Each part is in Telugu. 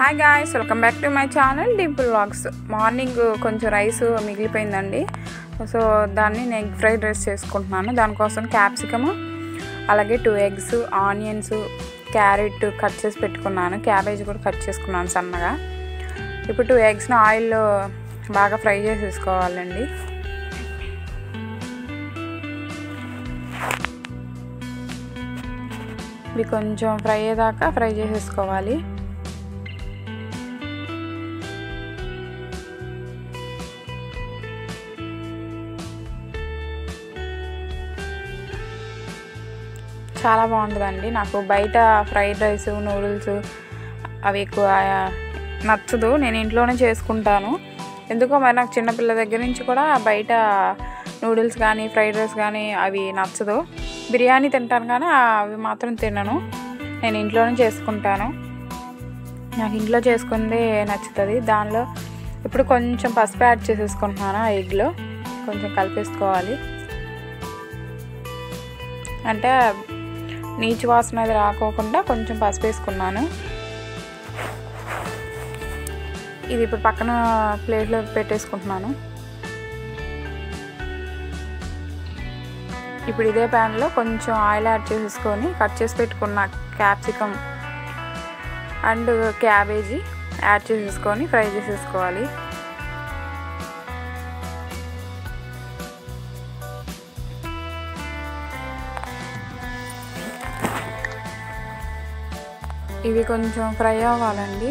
Hi guys, welcome back to my channel Dimple vlogs. Morning కొంచెం రైస్ మిగిలిపోయిందండి. సో దాన్ని నేను ఎగ్ ఫ్రైడ్ రైస్ చేసుకుంటున్నాను. దానికోసం క్యాప్సికమ్, అలాగే 2 eggs, ఆనియన్స్, క్యారెట్ కట్ చేసి పెట్టుకున్నాను. క్యాబేజ్ కూడా కట్ చేసుకున్నాను సన్నగా. ఇప్పుడు 2 eggsని ఆయిల్లో బాగా ఫ్రై చేసేసుకోవాలండి. ఇవి కొంచెం ఫ్రై అయ్యేదాకా ఫ్రై చేసేసుకోవాలి. చాలా బాగుంటుందండి. నాకు బయట ఫ్రైడ్ రైస్, నూడిల్స్ అవి ఎక్కువ నచ్చదు. నేను ఇంట్లోనే చేసుకుంటాను. ఎందుకో మరి నాకు చిన్నపిల్ల దగ్గర నుంచి కూడా బయట నూడిల్స్ కానీ ఫ్రైడ్ రైస్ కానీ అవి నచ్చదు. బిర్యానీ తింటాను కానీ అవి మాత్రం తినను. నేను ఇంట్లోనే చేసుకుంటాను. నాకు ఇంట్లో చేసుకుందే నచ్చుతుంది. దానిలో ఇప్పుడు కొంచెం పసుపు యాడ్ చేసేసుకుంటున్నాను. ఆ ఎగ్లో కొంచెం కలిపేసుకోవాలి. అంటే నీచు వాసన అది రాకోకుండా కొంచెం పసుపు వేసుకున్నాను. ఇది ఇప్పుడు పక్కన ప్లేట్లో పెట్టేసుకుంటున్నాను. ఇప్పుడు ఇదే ప్యాన్లో కొంచెం ఆయిల్ యాడ్ చేసేసుకొని కట్ చేసి పెట్టుకున్న క్యాప్సికమ్ అండ్ క్యాబేజీ యాడ్ చేసేసుకొని ఫ్రై చేసేసుకోవాలి. ఇవి కొంచెం ఫ్రై అవ్వాలండి.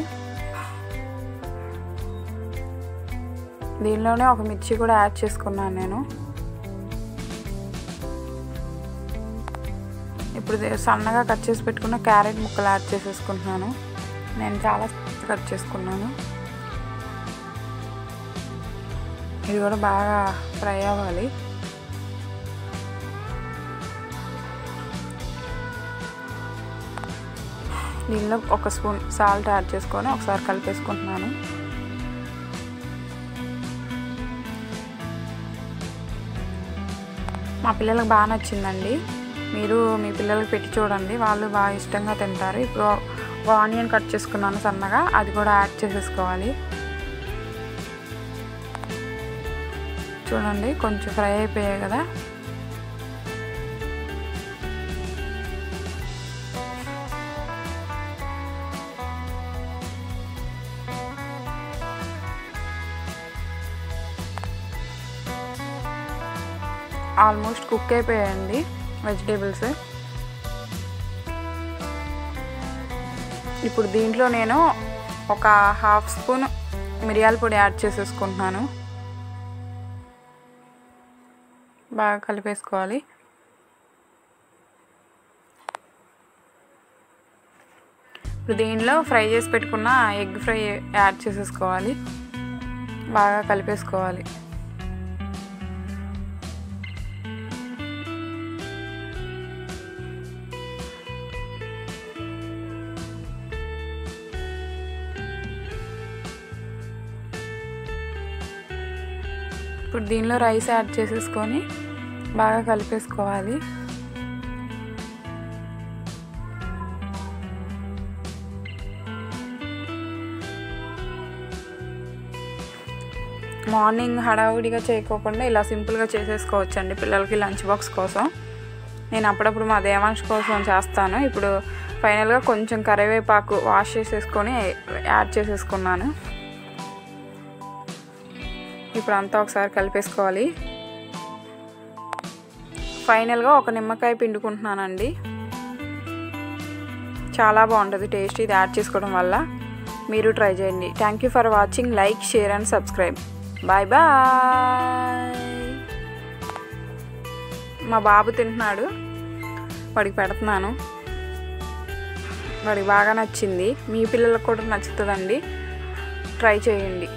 దీనిలోనే ఒక మిర్చి కూడా యాడ్ చేసుకున్నాను నేను. ఇప్పుడు సన్నగా కట్ చేసి పెట్టుకున్న క్యారెట్ ముక్కలు యాడ్ చేసేసుకుంటున్నాను. నేను చాలా కట్ చేసుకున్నాను. ఇది కూడా బాగా ఫ్రై అవ్వాలి. దీనిలో 1 స్పూన్ సాల్ట్ యాడ్ చేసుకొని ఒకసారి కలిపేసుకుంటున్నాను. మా పిల్లలకు బాగా నచ్చిందండి. మీరు మీ పిల్లలకు పెట్టి చూడండి, వాళ్ళు బాగా ఇష్టంగా తింటారు. ఇప్పుడు ఒక ఆనియన్ కట్ చేసుకున్నాను సన్నగా, అది కూడా యాడ్ చేసేసుకోవాలి. చూడండి కొంచెం ఫ్రై అయిపోయాయి కదా. ఆల్మోస్ట్ కుక్ అయిపోయాయండి వెజిటేబుల్స్. ఇప్పుడు దీంట్లో నేను ఒక 1/2 స్పూన్ మిరియాల పొడి యాడ్ చేసేసుకుంటున్నాను. బాగా కలిపేసుకోవాలి. ఇప్పుడు దీనిలో ఫ్రై చేసి పెట్టుకున్న ఎగ్ ఫ్రై యాడ్ చేసేసుకోవాలి. బాగా కలిపేసుకోవాలి. ఇప్పుడు దీనిలో రైస్ యాడ్ చేసేసుకొని బాగా కలిపేసుకోవాలి. మార్నింగ్ హడావుడిగా చేయకోకుండా ఇలా సింపుల్గా చేసేసుకోవచ్చండి పిల్లలకి లంచ్ బాక్స్ కోసం. నేను అప్పుడప్పుడు మా దేవాంశ్ కోసం చేస్తాను. ఇప్పుడు ఫైనల్గా కొంచెం కరివేపాకు వాష్ చేసేసుకొని యాడ్ చేసేసుకున్నాను. ఇప్పుడు అంతా ఒకసారి కలిపేసుకోవాలి. ఫైనల్గా ఒక నిమ్మకాయ పిండుకుంటున్నానండి. చాలా బాగుంటుంది టేస్ట్ ఇది యాడ్ చేసుకోవడం వల్ల. మీరు ట్రై చేయండి. Thank you for watching. Like, share and subscribe. Bye bye. మా బాబు తింటున్నాడు, వాడికి పెడుతున్నాను. వాడికి బాగా నచ్చింది. మీ పిల్లలకు కూడా నచ్చుతుందండి. ట్రై చేయండి.